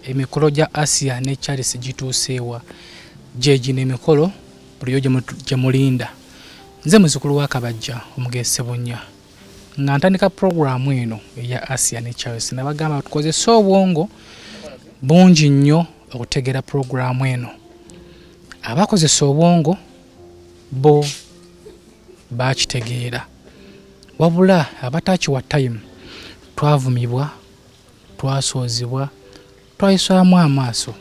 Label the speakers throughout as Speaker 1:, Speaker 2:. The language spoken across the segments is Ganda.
Speaker 1: emikolo gya Asiya ne Charles gituuseewa jeji n'emikolo buliyo gye mulinda. Nze muzukulu wa Kabajja omugese Bunya nga ntandika programu eno eya Asiya ne Charles nabagamba tukozese obwongo bungi nnyo okutegera programu eno. Abakozesa obwongo bo bakitegeera wabula abatakiwa time twavumibwa twasoozibwa twayisaamu amaaso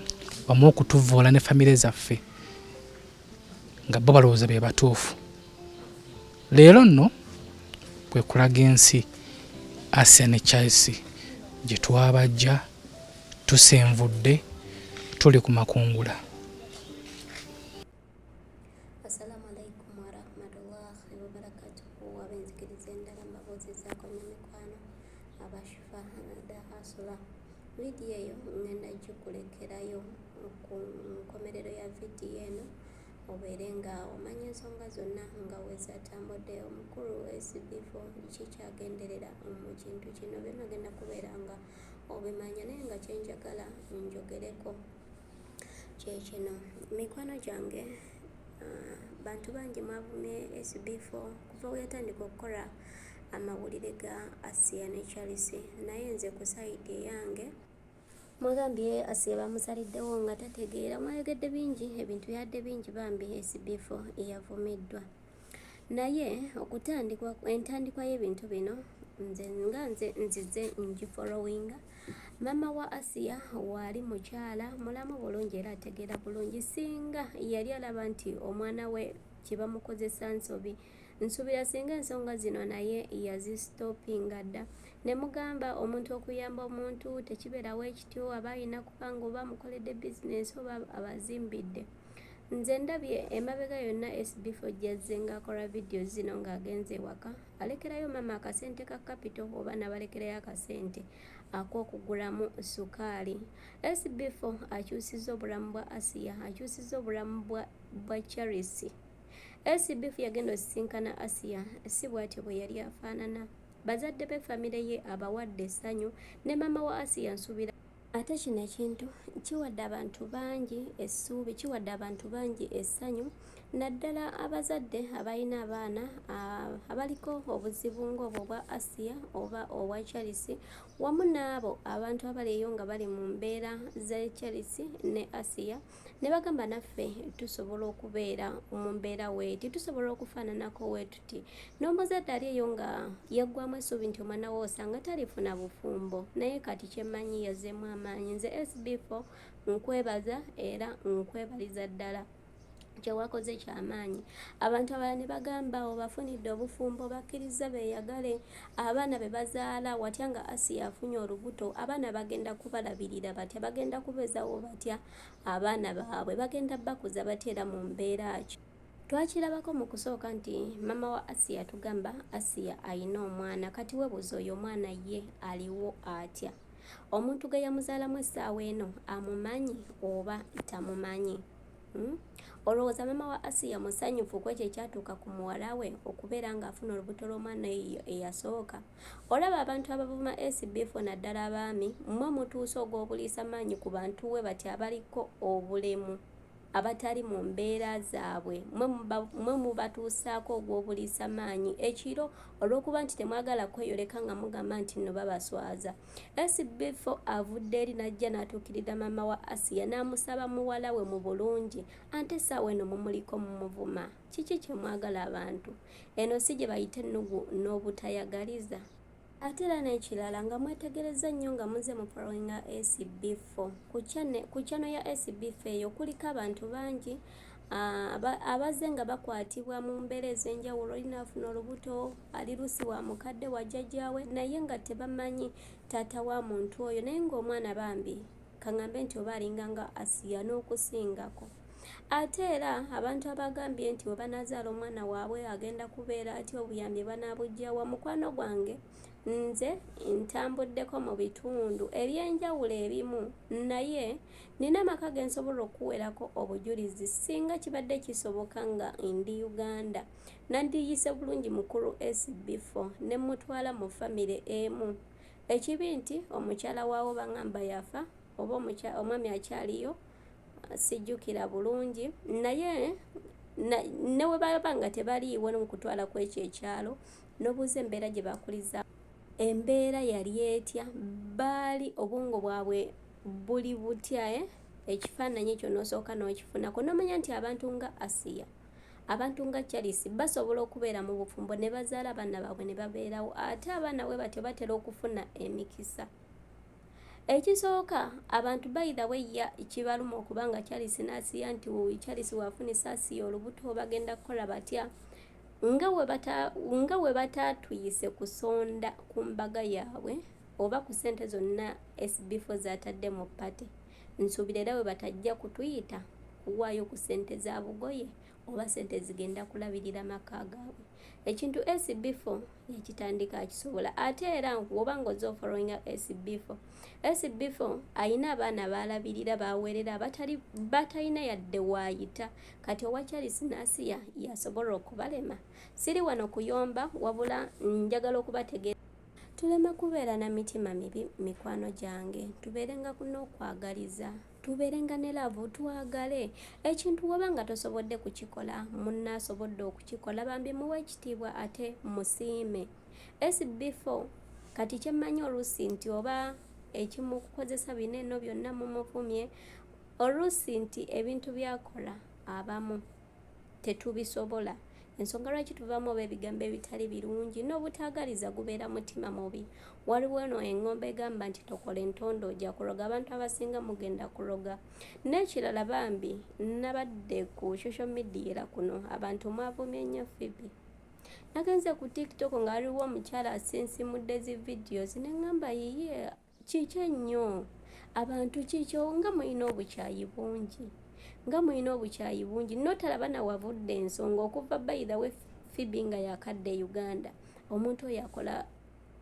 Speaker 1: wamu okutuvoola ne famire zaffe nga bo balowooza be batuufu. Leero nno kwe kulaga ensi Asiya ne Charles gye twabajja tusenvudde tuli ku makungula.
Speaker 2: Assalamu alaikum warahmatullahi wabarakatuhu. Abenzikiriza endala mbabuuzizaako n'emikwano aba Shifah da hasula. Vidiyo eyo ngenda gikulekerayo ku nkomerero ya vidiyo eno obeere nga omanya ensonga zonna nga wezatambudde. Omukulu Sb4 kikyagenderera mu kintu kino byonna genda kubeera nga obimanya naye nga kyenjagala njogereko kyekino. Mikwano gyange bantu bangi mwavumye Sb4 kuva we yatandika okukola amawulire ga Asiya ne Charles, naye nze ku sayidi eyange mwagambye Asiya bamusaliddewo nga tategeera. Mwayogedde bingi, ebintu byadde bingi bambi Sb4 yavumiddwa, naye entandikwa y'ebintu bino nze nzize ngifollowinga. Mama wa Asiya waali mukyala mulamu bulungi era ategeera bulungi, singa yali alaba nti omwana we kibamukozesa nsobi. Nsuubira singa ensonga zino naye yazistopinga dda. Ne mugamba omuntu okuyamba omuntu tekibeerawo ekityo, aba alina kuba nga oba amukoledde bizinesi oba abazimbidde. Nze ndabye emabega yonna Sb4 gyazze ng'akola vidiyo zino ng'agenze ewaka alekerayo mama akasente ka kapito oba n'abalekerayo akasente ak'okugulamu sukaali. Sb4 akyusizza obulamu bwa Asiya, akyusizza obulamu bwa Charles. Sb4 yagenda osisinkana Asiya si bw'atyo bwe yali afaanana. Bazadde be famire ye abawadde essanyu ne mama wa Asiya nsuubira. Ate kino ekintu kiwadde abantu bangi essuubi, kiwadde abantu bangi essanyu, naddala abazadde abalina abaana abaliko obuzibu ng'obwo bwa Asiya oba obwa Charles, wamu n'abo abantu abaleeyo nga bali mu mbeera za Charles ne Asiya ne bagamba naffe tusobola okubeera mu mbeera weeti, tusobola okufaananako weetuti. N'omuzadde ali eyo nga yaggwamu essuubi nti omwana we osanga talifuna bufumbo, naye kati kyemmanyi yazzeemu amaanyi. Nze Sb4 nkwebaza era nkwebaliza ddala kyewakoze kyamaanyi. Abantu abalala ne bagamba obafunidde obufumbo bakkiriza beeyagale, abaana be bazaala watya nga Asiya afunye olubuto, abaana bagenda kubalabirira batya, bagenda kubezawo batya abaana baabwe, bagenda bakuza batya era mu mbeera ki. Twakirabako mu kusooka nti mama wa Asiya tugamba Asiya ayina omwana, kati webuuza oyo omwana ye aliwo atya? Omuntu ge yamuzaalamu essaawa eno amumanyi oba tamumanyi? Olowooza mama wa Asiya musanyufu ku ekyo ekyatuuka ku muwala we okubeera ng'afuna olubuto lw'omwana eyo eyasooka? Olaba abantu abavuma Sb4 naddala abaami, mmwe mutuuse ogw'obuliisa maanyi ku bantu we bati abaliko obulemu abatali mu mbeera zaabwe, mmwe mubatuusaako ogw'obuliisa maanyi ekiro olw'okuba nti temwagala kweyoleka nga mugamba nti nno babaswaza. Sb4 avudde eri n'ajja n'atuukirira mama wa Asiya n'amusaba muwala we mu bulungi, ante essaawa eno mumuliko mumuvuma. Kiki kye mwagala abantu? Eno si gye bayita ennugu n'obutayagaliza? Ate era n'ekirala nga mwetegereza nnyo nga muze mu followinga Sb4 ku channel ya Sb4 eyo kuliko abantu bangi abazze nga bakwatibwa mu mbeera ez'enjawulo. Olina afuna olubuto ali lusi wa mukadde wa jjajjaawe naye nga tebamanyi taata wa muntu oyo, naye ng'omwana bambi kaŋŋambe nti oba alinga nga Asiya n'okusingako. Ate era abantu abagambye nti we banaazaala omwana waabwe agenda kubeera atya, obuyambi banaabugyawa. Mukwano gwange nze ntambuddeko mu bitundu eby'enjawulo ebimu, naye nina amaka ge nsobola okuwerako obujulizi singa kibadde kisoboka nga ndi Uganda. Nandiyise bulungi mukulu Sb4 ne mutwala mu famire emu. Ekibi nti omukyala waawo bangamba yafa oba omwami akyaliyo sijjukira bulungi, naye newe baba nga tebaliiwo n'okutwala kwekyo ekyalo n'obuuza embeera gye bakuliza. Embeera yali etya, baali obwongo bwabwe buli butya? Ekifaananyi ekyo n'osooka n'okifunako n'omanya nti abantu nga Asiya, abantu nga Charles basobola okubeera mu bufumbo ne bazaala abaana baabwe ne babeerawo, ate abaana bwe batyo batera okufuna emikisa. Ekisooka abantu bayira weya kibaluma okubanga Charles n'Asiya nti Charles waafunisa Asiya olubuto bagenda kukola batya, nga we bataatuyise kusonda ku mbaga yaabwe oba ku ssente zonna Sb4 zatadde mu pate. Nsuubira era we batajja kutuyita kuwaayo ku ssente za bugoye oba ssente zigenda kulabirira maka gaabwe. Ekintu Sb4 yakitandika akisobola, ate era woba ng'ozza ofollowinga Sb4 ayina abaana baalabirira baawerera batalina yadde waayita. Kati owa Charles n'Asiya yasobola okubalema. Siri wano kuyomba, wabula njagala okubategeera tulema kubeera na mitima mibi. Mikwano gyange, tubeerenga n'okwagaliza, tubeerenga ne laavu, twagale. Ekintu waba nga tosobodde kukikola, munna asobodde okukikola, bambi muwe ekitiibwa ate musiime. Sb4 kati kyemmanyi oluusi nti oba ekimukozesa bino eno byonna mumuvumye, oluusi nti ebintu byakola abamu tetubisobola. Ensonga lwaki tuvaamu oba ebigambo ebitali birungi n'obutaagaliza gubeera mutima mubi. Waliwo eno eŋŋombe egamba nti tokola entondo ojja kuroga, abantu abasinga mugenda kuroga. N'ekirala bambi nabadde ku social media era kuno abantu mwavumye nnyo Phoebe. Nagenze ku TikTok nga waliwo omukyala asinsimudde zi videos ne ŋŋamba yiye kiki ennyo abantu kikyo nga mulina obukyayi bungi. Nga mulina obukyayi bungi notalaba nawavudde ensonga okuva bayira we Phoebe nga yakadde Uganda. Omuntu oyo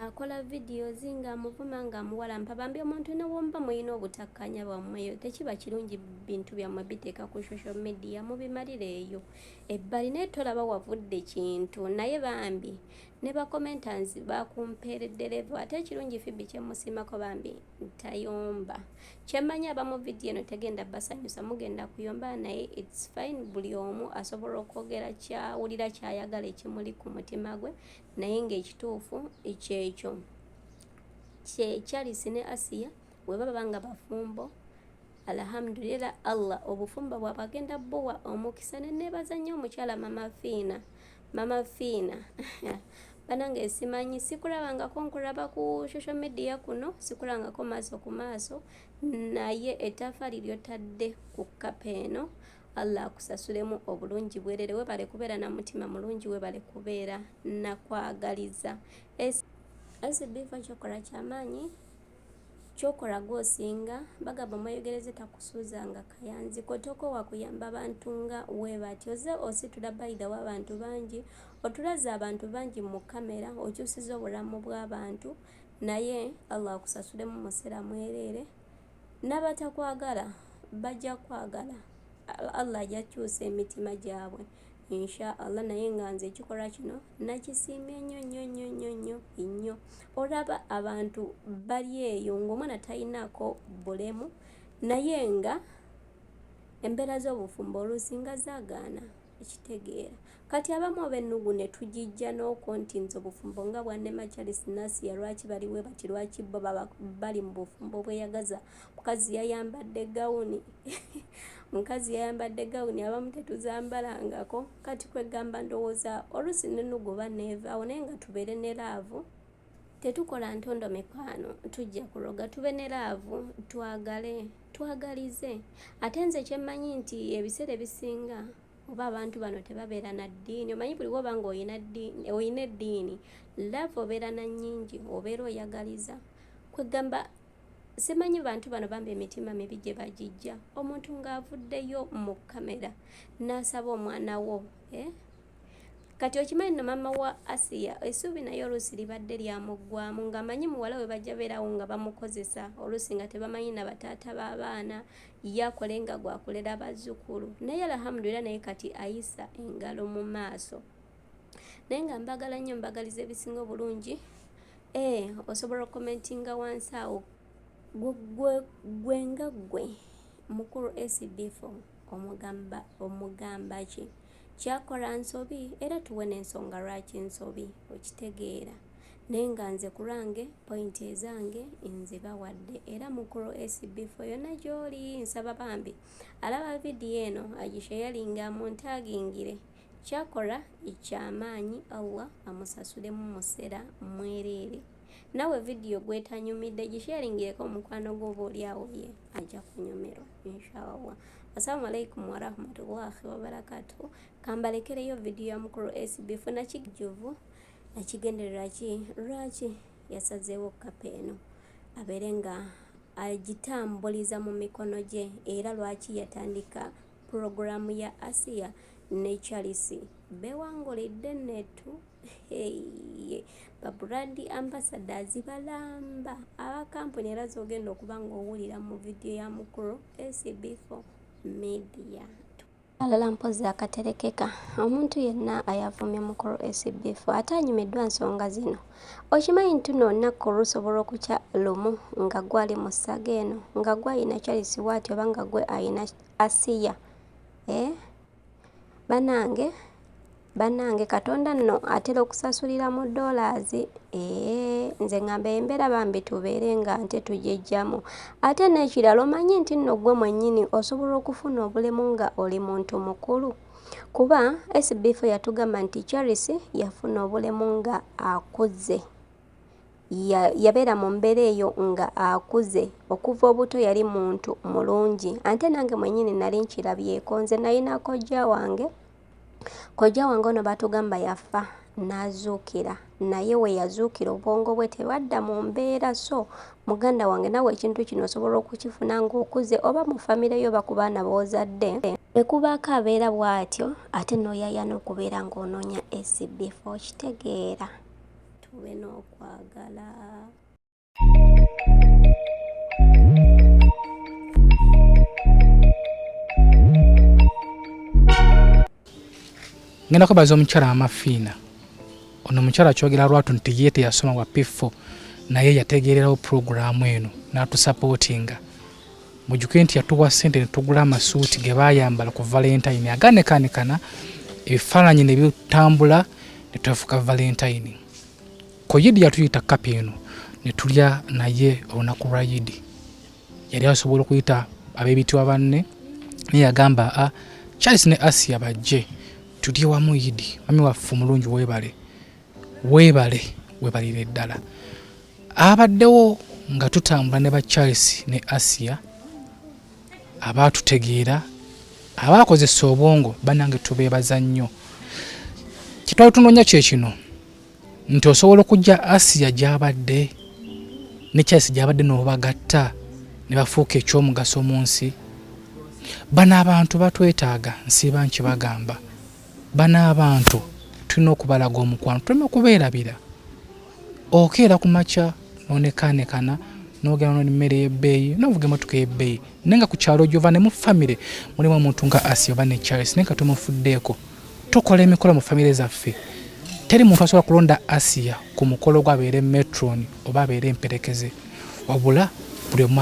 Speaker 2: akola videos ng'amuvuma ng'amuwalampa, bambi omuntu newomba mulina obutakkanya bwammweyo tekiba kirungi bintu byammwe biteeka ku social media mubimalire eyo ebbali, naye tolaba wavudde kintu. Naye bambi ne bakommenters bakumpeeredde level. Ate ekirungi Phoebe kyemusiimako bambi tayomba. Kyemmanyi abamu video eno tegenda basanyusa, mugenda kuyomba, naye it's fine. Buli omu asobola okwogera kyawulira kyayagala ekimuli ku mutima gwe, naye ng'ekituufu kyekyo. Charles ne Asiya bwe baba nga bafumbo, alhamdulillah Allah obufumbo bwabwe agenda buwa omukisa. Ne neebaza nnyo omukyala Mama Fiina banange simanyi, sikulabangako nkulaba ku social media kuno, sikulabangako maaso ku maaso, naye ettaffaali ly'otadde ku kkapa eno Allah akusasulemu obulungi bwerere. Webale kubeera na mutima mulungi, webale kubeera nakwagaliza. Sb4 kyokola kyamaanyi, kyokola gwosinga bagamba omweyogereze takusuuzanga kayanzi. Kotoko wakuyamba abantu nga we bati oze ositula bayida w'abantu bangi, otulaze abantu bangi mu kamera, okyusiza obulamu bw'abantu, naye Allah akusasulemu museera mwereere. N'abatakwagala bajja kwagala, Allah ajja kyusa emitima gyabwe insha Allah. Naye nga nze ekikolwa kino nakisiimye nnyo. Olaba abantu bali eyo ng'omwana talinaako bulemu, naye nga embeera z'obufumbo oluusi nga zaagaana ekitegeera. Kati abamu ab'ennugu ne tugijja n'okwo nti nze obufumbo nga bwannema Charles n'Asiya lwaki baliwe bati, lwaki bo bali mu bufumbo bweyagaza. Mukazi yayambadde gawuni abamu tetuzambalangako. Kati kwegamba ndowooza oluusi n'ennugu baneevaawo, naye nga tubeere ne laavu. Tetukola ntondo mikwano, tujja kuroga, tube ne laavu, twagalize. Ate nze kyemmanyi nti ebiseera ebisinga oba abantu bano tebabeera na ddiini. Omanyi buli woba nga oyina eddiini, laavu obeera na nnyingi, obeera oyagaliza. Kwegamba simanyi bantu bano bambi emitima mibi gye bagijja. Omuntu ng'avuddeyo mu kamera n'asaba omwana wo, kati okimanyi no mama wa Asiya essuubi naye oluusi libadde lyamuggwamu, ng'amanyi muwala we bajja beerawo nga bamukozesa, oluusi nga tebamanyi na bataata b'abaana, ye akole nga gwakulera bazzukulu. Naye alhamdulillah, naye kati ayisa engalo mu maaso. Naye nga mbagala nnyo, mbagaliza ebisinga obulungi. Osobola okukomentinga wansi awo gwenga gwe mukuru Sb4 omugamba ki kyakola nsobi era tuwe n'ensonga lwaki nsobi okitegeera naye nga nze ku lwange pointi ezange nzibawadde era mukuru Sb4 yonna gy'oli nsaba bambi alaba vidiyo eno agishayalinga muntagingire kyakola ekyamaanyi Allah amusasulemu musera mwereere nawe vidiyo gwetanyumidde gisharingireko omukwano gw'oboolyawo ye ajja kunyumirwa inshallah. Assalamu alaikum warahmatullahi wabarakatuh. Kambalekereyo vidiyo ya mukuru Sb4 nakijjuvu nakigenderera ki lwaki yasazeewo kapa eno abeere nga agitambuliza mu mikono gye era lwaki yatandika puroguramu ya Asiya ne Charles bewangulidde nettu brand ambassadors balamba abakampuni era zogenda okuba ng'owulira mu vidiyo ya mukuru Sb4 media. Alala mpozi akaterekeka omuntu yenna ayavumye mukuru Sb4 ate anyumiddwa nsonga zino. Okimanyi nti nno olunaku lusobola okukya lumu nga gwali mu ssaga eno nga gwe ayina Charles Waati oba nga gwe ayina Asiya. Banange Katonda nno atera okusasulira mu dollars. Nze ngamba embeera bambi tubeere nga nte tugejjamu. Ate n'ekirala omanyi nti nno gwe mwennyini osobola okufuna obulemu nga oli muntu mukulu. Kuba Sb4 yatugamba nti Charles yafuna obulemu nga akuze. Yabeera mu mbeera eyo nga akuze okuva obuto yali muntu mulungi. Ate nange mwennyini nali nkirabyeko nze nalina kojja wange ono batugamba yafa n'azuukira naye we yazuukira obwongo bwe tebwadda mu mbeera. So muganda wange nawe ekintu kino osobola okukifuna ng'okuze oba mu famire yo oba ku baana b'ozadde ekubaako abeera bw'atyo ate n'oyaya n'okubeera ng'onoonya Sb4 kitegeera tube n'okwagala.
Speaker 1: Ngenda kubaza omukyala amafiina ono omukyala kyogera lwatu nti ye teyasoma wa P4 naye yategeererawo puroguramu eno n'atusapootinga. Mujjuke nti yatuwa ssente ne tugula amasuuti ge baayambala ku Valentine aganekaanekana ebifaananyi ne bitambula ne twefuka Valentine. Ko Yidi yatuyita kapa eno ne tulya naye olunaku lwa Yidi. Yali asobola okuyita ab'ebitiibwa banne naye yagamba Charles ne Asiya bajje tulye wamu Yidi. Mami waffe omulungi weebalire ddala. Abaddewo nga tutambula ne ba Charles ne Asiya abaatutegeera abaakozesa obwongo bannange tubeebaza nnyo. Kitwali tunoonya kye kino nti osobola okujja Asiya gy'abadde ne Charles gy'abadde n'obagatta ne bafuuka ekyomugaso mu nsi. Bano abantu batwetaaga nsiiba nkibagamba. Bano abantu tulina okubalaga omukwano tulina okubeerabira. Okeera ku makya n'onekaanekana n'ogenda n'emmere y'ebbeeyi n'ovuga emmotoka y'ebbeeyi naye nga ku kyalo gy'ova ne mu famire mulimu omuntu nga Asiya oba ne Charles naye nga tumufuddeeko tukola emikolo mu famire zaffe. Teri muntu asobola kulonda Asiya ku mukolo gw'abeere metron oba abeere emperekeze wabula buli omu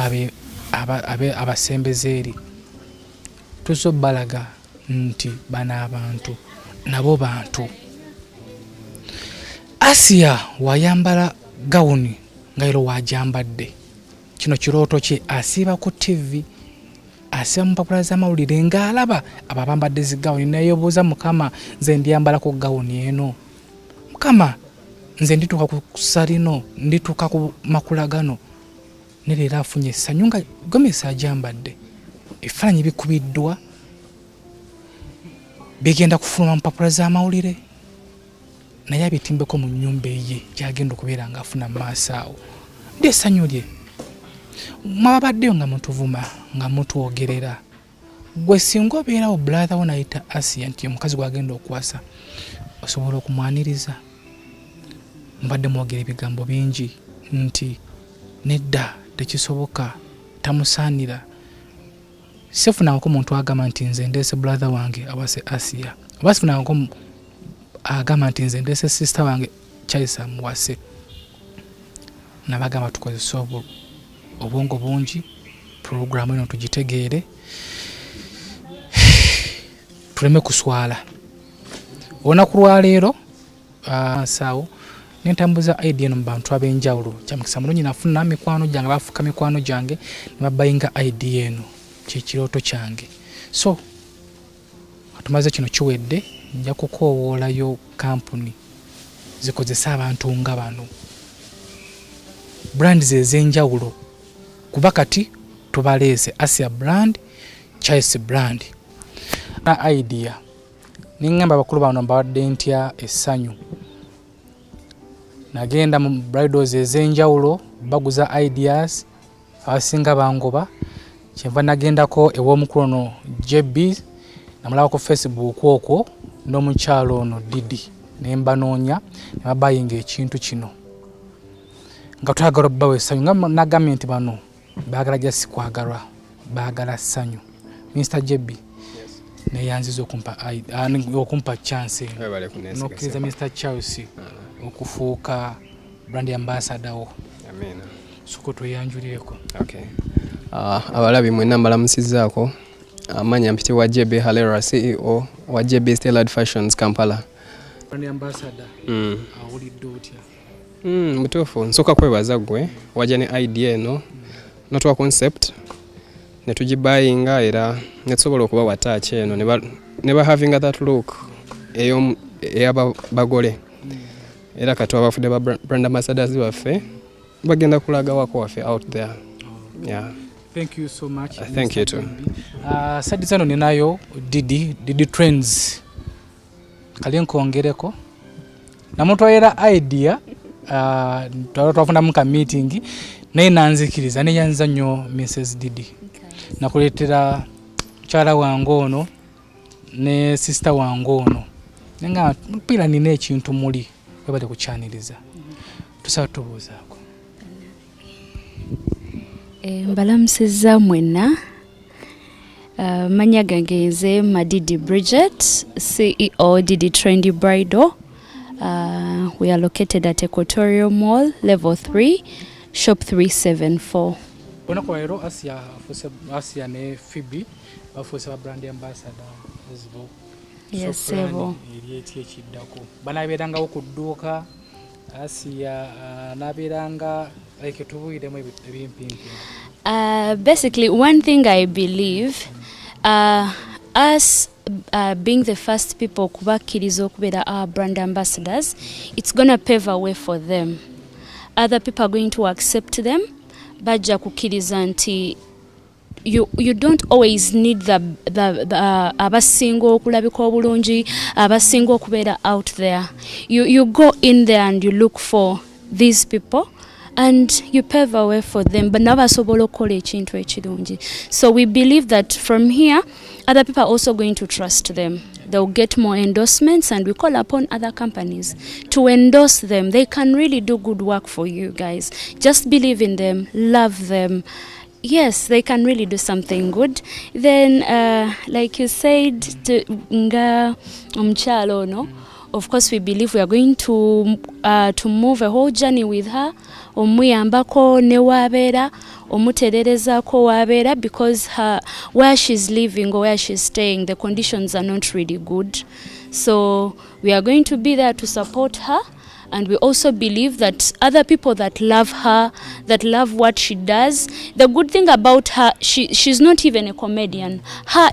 Speaker 1: abasembeze eri. Tusobalaga nti bano abantu nabo bantu. Asiya wayambala gawuni nga ero wajambadde. Kino kirooto kye asiiba ku TV. Asiba mu mpapula z'amawulire ng'alaba ababambadde zigawuni neeyobuuza Mukama nze ndyambala ku gawuni eno. Mukama nze ndituuka ku salino ndituuka ku makula gano. Ne leero afunye essanyu nga Gomesi ajambadde. Ebifaananyi bikubiddwa bigenda kufuluma mu mpapula z'amawulire naye abitimbeko mu nnyumba ye gy'agenda okubeera ng'afuna mu maaso awo. Ndi essanyu lye. Mwabaddeyo nga mutuvuma nga mutwogerera. Gwe singa obeerawo brother wo nayita Asiya nti omukazi gw'agenda okuwasa osobola okumwaniriza. Mbadde mwogera ebigambo bingi nti nedda tekisoboka tamusaanira. Sifunangako muntu agamba nti nze ndeese brother wange awase Asiya. Oba sifunangako agamba nti nze ndeese sister wange Charles amuwase. Nabagamba tukozesa obwongo bungi programu eno tugitegeere tuleme kuswala olunaku lwa leero sawo nentambuza idea eno mu bantu ab'enjawulo kyamukisa mulungi nafuna mikwano gyange bafuka mikwano gyange ne babayinga idea eno kyekirooto kyange so atumaze kino kiwedde nja kukoowoolayo kampuni zikozesa abantu nga bano brand ez'enjawulo kuba kati tubaleese Asiya brand Choice brand na idea ningamba bakulu bano mbawadde ntya essanyu nagenda mu bridals ez'enjawulo baguza ideas abasinga bangoba kyenva nagendako ew'omukulu ono JB namulabako Facebook okwo n'omukyalo ono Didi nembanoonya ne babayinga ekintu kino nga twagala bbawe essanyu nga nagambye nti bano baagala jasi kwagalwa baagala ssanyu Mr. JB neyanziza okumpa chance nokkiriza Mr. Chelsea okufuuka brand ambassador wo soko tweyanjulireko
Speaker 3: abalabi mwenna mbalamusizaako amanya mpite wa JB Halera CEO wa JB Stellar Fashions Kampala
Speaker 1: brand ambassador awulidde otya
Speaker 3: mutuufu nsooka kwebaza gwe wajja ne idea eno notwa concept netugibayinga era netusobola okuba wataachi eno ne having that look ey'abagole era kati abafudde ba brand ambassadors baffe bagenda kulaga wako waffe out there.
Speaker 1: Thank you so much.
Speaker 3: Thank you too.
Speaker 1: Sadi zano ninayo Didi Trends kalinkongereko namutwalira idea twafuna muka meeting naye nanzikiriza neyanza nnyo Mrs. Didi nakuleetera mukyala wange ono ne sister wange ono nga mpira nina ekintu muli webale kukyaniriza tusaba tubuuzaako
Speaker 4: mbalamusiza mwenna manya gange nze Madidi Bridget CEO Didi Trendy Bridal. We are located at Equatorial Mall, Level 3, Shop 374.
Speaker 1: Onakwero Asiya ne Phoebe bafuuse ba brand ambassador ezbo.
Speaker 4: Yes, sebo.
Speaker 1: Eri ekiddako. Banabeerangawo ku dduuka Asiya nabeeranga like tubuiremu ebimpimpi.
Speaker 4: Basically, one thing I believe, us being the first people kubakkiriza okubeera our brand ambassadors, it's going to pave a way for them. Other people are going to accept them. Bajja kukkiriza nti you don't always need the abasinga okulabika obulungi, abasinga okubeera out there. You go in there and you look for these people and you pave a way for them, but nabasobola okukola ekintu ekirungi. So we believe that from here other people are also going to trust them. They'll get more endorsements, and we call upon other companies to endorse them. They can really do good work for you guys. Just believe in them, love them. Yes, they can really do something good. Then, like you said, nga omchalo, no? Of course, we believe we are going to move a whole journey with her. Omuyambako ne wabera, omutererezako wabera, because where she's living or where she's staying, the conditions are not really good. So we are going to be there to support her. And we also believe that other people that love her, that love what she does, the good thing about her, she's not even a comedian.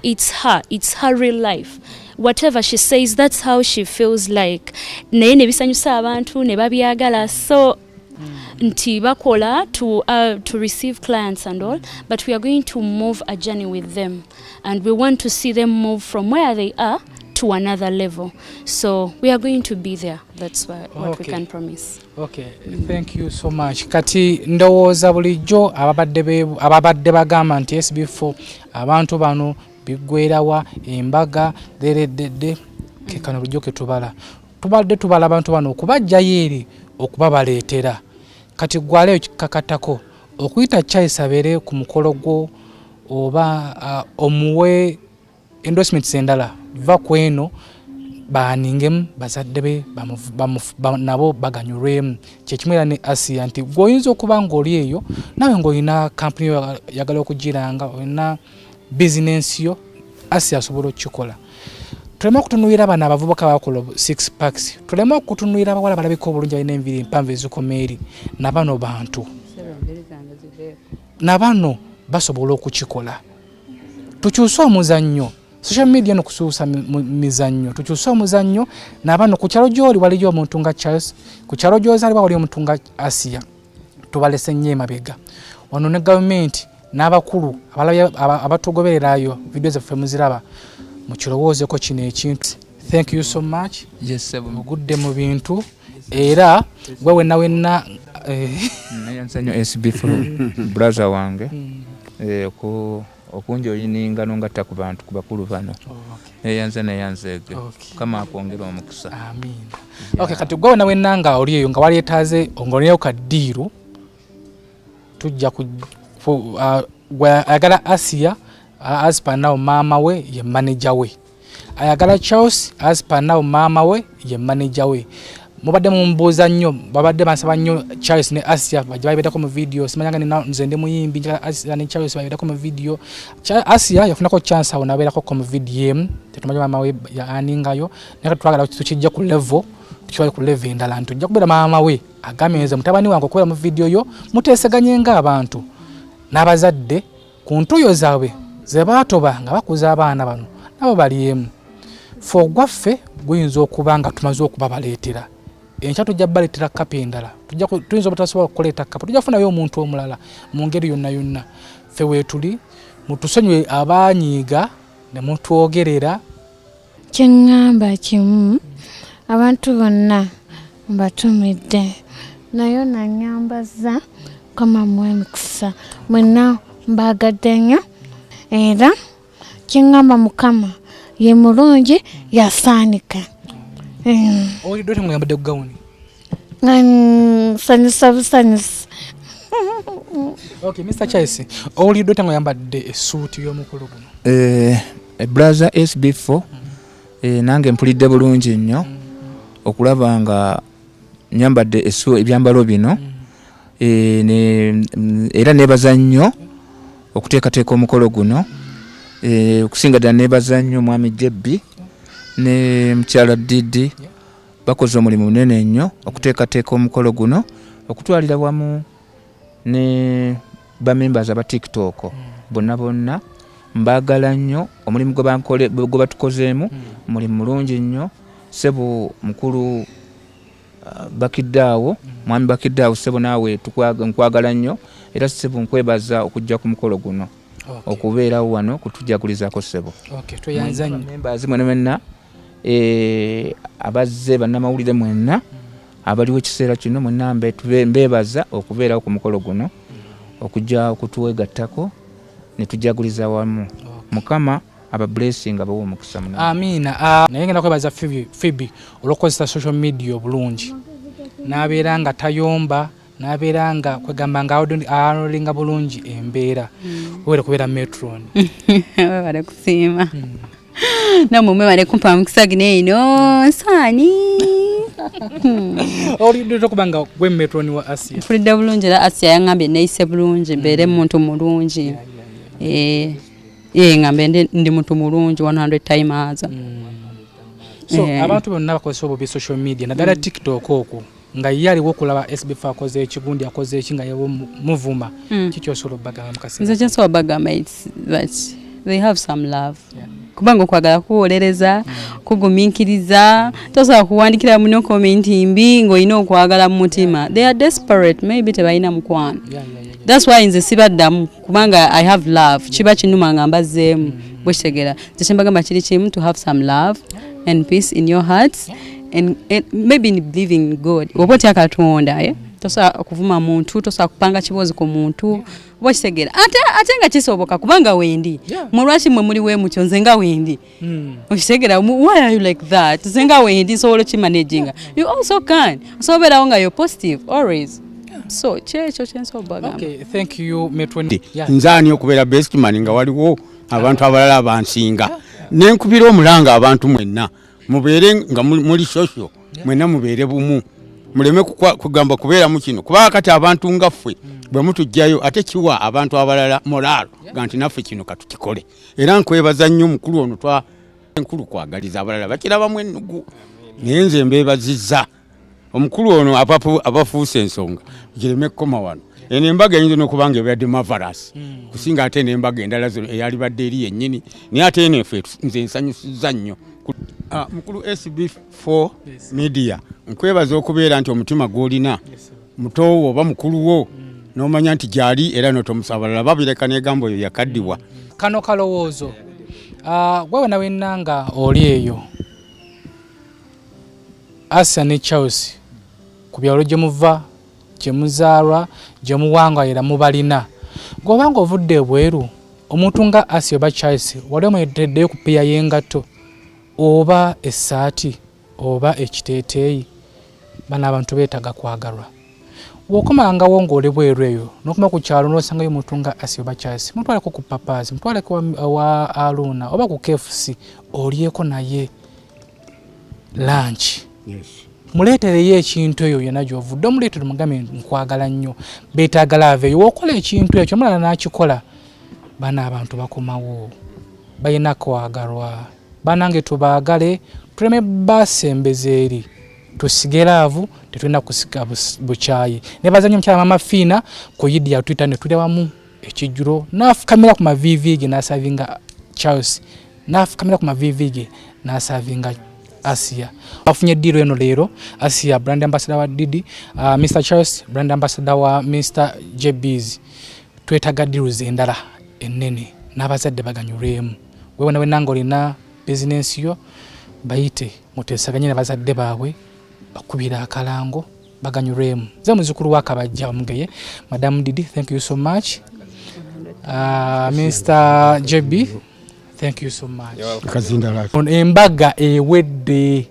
Speaker 4: It's her real life. Whatever she says, that's how she feels like. Naye ne bisanyusa abantu ne babyagala. So nti bakola to receive clients and all, but we are going to move a journey with them, and we want to see them move from where they are to another level. So we are going to be there. That's what we can promise.
Speaker 1: Okay, thank you so much. Kati ndowooza bulijjo ababadde bagamba nti Sb4 abantu bano bigwerawa embaga deredde kekano bulijjo ketubala tubadde tubala abantu bano okubajjayo eri okubabaleetera kati gwaleyo kikakatako okuyita Choice abeere ku mukolo gwo oba omuwe endorsements endala va kweno baningemu bazadde be nabo baganyulwemu kyekimwera ne Asiya nti gwoyinza okuba ng'oli eyo nawe ng'olina kampuni yo yagala okugiranga olina bizinensi yo Asiya asobola okukikola. Tulema okutunuulira bano abavubuka bakola 6 packs, tulema okutunuulira abawala balabika obulungi balina enviiri empanvu ezikomeeri na bano bantu na bano basobola okukikola. Tukyuse omuzannyo social media no kusuusa mizannyo, tukyuse omuzannyo n'abano ku kyalo gy'oli waliyo omuntu nga Charles, ku kyalo gy'ozaalibwa waliyo omuntu nga Asiya, tubalese nnyo emabega. Wano ne gavumenti n'abakulu abatugobererayo video zaffe muziraba mukirowoozeko kino ekintu. Thank you so much.
Speaker 5: Yes, sir.
Speaker 1: Ogudde mu bintu era gwe wenna
Speaker 5: nayansanyo Sb4 brother wange okunjo yininga nongatta ku bantu ku bakulu bano. Eyanze nayanzege kama akwongera omukisa.
Speaker 1: Amin. Okay, kati gwe wenna nga oli eyo nga waleetaaze ongoleyo kaddiiru tujja ku ayagala Asiya as per now mama we ye manager we, ayagala Charles as per now mama we ye manager we. Mubadde mumbuuza nnyo babadde bansaba nnyo Charles ne Asiya bajja babeddako mu video, simanyanga nze ndi muyimbi njagala Asiya ne Charles babeddako mu video. Asiya yafunako chance awo nabeerako mu video emu tetumanyi mama we ya aningayo naye twagala tukijja ku level tukiwaye ku level endala ntujja kubeera mama we agameze mutabani wange okubeera mu video yo muteeseganye ng'abantu n'abazadde ku ntuyo zaabwe ze baatoba nga bakuza abaana bano nabo bali emu. Fo gwaffe guyinza okuba nga tumaze okuba baleetera enkya tujja baleetera kapa endala tuyinza obutasobola okuleeta kapa tujja kufunayo omuntu omulala mu ngeri yonna yonna. Ffe weetuli mutusonyiwe abanyiiga ne mutwogerera.
Speaker 6: Kyengamba kimu abantu bonna mbatumidde nayo nanyambaza kama mwemikisa mwenna mbagadde nnyo era kyengamba Mukama ye mulungi yasaanika.
Speaker 1: Oli dote muyambadde ku gawuni.
Speaker 6: Sanyusa busanyusa.
Speaker 1: Okay, Mr. Charles, oli dote muyambadde esuuti y'omukulu guno.
Speaker 5: Brother Sb4 nange mpulidde bulungi nnyo okulaba nga nyambadde ebyambalo bino era nebaza nnyo okuteekateeka omukolo guno. Okusinga ddala nebaza nnyo mwami Jebbi ne mukyala Didi bakoze omulimu munene nnyo okuteekateeka omukolo guno okutwalira wamu ne bamembers aba TikTok bonna mbagala nnyo omulimu gwe batukozeemu mulimu mulungi nnyo. Sebo mukulu Bakidaawo mwami Bakidaawo sebo naawe nkwagala nnyo era sebo nkwebaza okujja ku mukolo guno okubeerawo wano kutujagulizaako sebo.
Speaker 1: Tweyanza nnyo
Speaker 5: members mwenna abazze bannamawulire mwenna abaliwo ekiseera kino mwenna mbeebaza okubeerawo ku mukolo guno okujja okutuwegattako ne tujaguliza wamu. Mukama aba blessing abawo omukisa munene.
Speaker 1: Amina. Naye ngenda kwebaza Phoebe olw'okukozesa social media obulungi n'abeera nga tayomba n'abeera nga kwegamba nga arolinga bulungi embeera wera kubeera metron.
Speaker 7: Webale kusiima namwe mwebale kumpa mukisa gineino nsaani.
Speaker 1: Olidde okuba nga gwe metron wa Asiya.
Speaker 7: Mpulidde bulungi era Asiya yangambye neeyise bulungi mbeere muntu mulungi. Ngambe ndi muntu mulungi 100 times.
Speaker 1: So abantu bonna bakozesa obubi social media naddala TikTok okwo nga ye aliwo okulaba Sb4 akoze ekigundi akoze eki nga yewo muvuma kiki osobola obbagamba mu kaseera.
Speaker 7: Nze kyensobola obbagamba that they have some love. Kubanga okwagala kuwolereza kugumiikiriza tosobola kuwandikira muno komenti mbi ng'olina okwagala mu mutima. They are desperate, maybe tebalina mukwano. That's why nze sibaddamu kubanga I have love kiba kinuma nga mbazzeemu bwekitegera. Nze kyembagamba kiri kimu to have some love and peace in your hearts and maybe in believing in God. Oba otya Katonda tosobola okuvuma muntu tosobola kupanga kibozi ku muntu bwekitegera ate nga kisoboka kubanga wendi mulwaki mwe muli wemutyo nze nga wendi okitegera. Why are you like that? Nze nga wendi sobola okimanaginga. You also can osobola nga you're positive always. So checho kyensobola.
Speaker 1: Okay, thank you Metron.
Speaker 8: Nzani okubeera best man nga waliwo abantu abalala abansinga nenkubira omulanga abantu mwenna mubeere nga muli social mwena mubeere bumu muleme kugamba kubeera mu kino kuba kati abantu ngaffe bwe mutujjayo ate kiwa abantu abalala moralo ganti naffe kino katukikole era nkwebaza nnyo mukulu ono twa enkulu kwagaliza abalala bakirabamu ennugu naye nze mbeebazizza omukulu ono abafuuse ensonga gireme kkoma wano eno embaga eyinza n'okubanga ebadde marvelous kusinga ate n'embaga endala zino eyali badde eri yennyini naye ate eno efe nze nsanyusizza nnyo mukulu Sb4 media nkwebaza okubeera nti omutima gw'olina mutowo oba mukulu wo n'omanya nti gyali era n'otomusabalala babireka n'egambo eyo yakaddiwa
Speaker 1: kano kalowoozo gwe wena wennanga oli eyo Asiya ne Charles ku byalo gye muva gye muzaalwa gye muwangayira mubalina gobanga ovudde ebweru omuntu nga Asiya oba Charles wali omweteddeyo ku piya y'engatto oba essaati oba ekiteeteeyi bano abantu beetaga kwagalwa bw'okomangawo ng'oli bweru eyo n'okoma ku kyalo n'osangayo omuntu nga Asiya oba Charles mutwaleko ku papazi mutwaleko wa Aluna oba ku KFC olyeko naye lunch muleetereyo ekintu eyo yena gy'ovudde omuleetere mugambe nkwagala nnyo beetagala aveeyo wokola ekintu ekyo omulala n'akikola bano abantu bakomawo balina kwagalwa banange tubaagale tuleme basembeza eri tusige laavu tetulina kusika bukyayi ne bazanyo omukyala mama Fiina ku yidi yatwita ne tuli wamu ekijjulo n'afukamira ku mavivi ge n'asavinga Charles n'afukamira ku mavivi ge n'asavinga Asiya afunye diro eno leero Asiya brand ambassador wa Didi Mr Charles brand ambassador wa Mr JB's twetaga diro zendala ennene n'abazadde baganyulemu wewe nawe nango lina business yo bayite mutesaganye n'abazadde baabwe bakubira akalango baganyulemu ze muzukulu wa Kabajja omugeye Madam Didi thank you so much Mr JB thank you so much
Speaker 8: Kazinda
Speaker 1: on Mbaga ewedde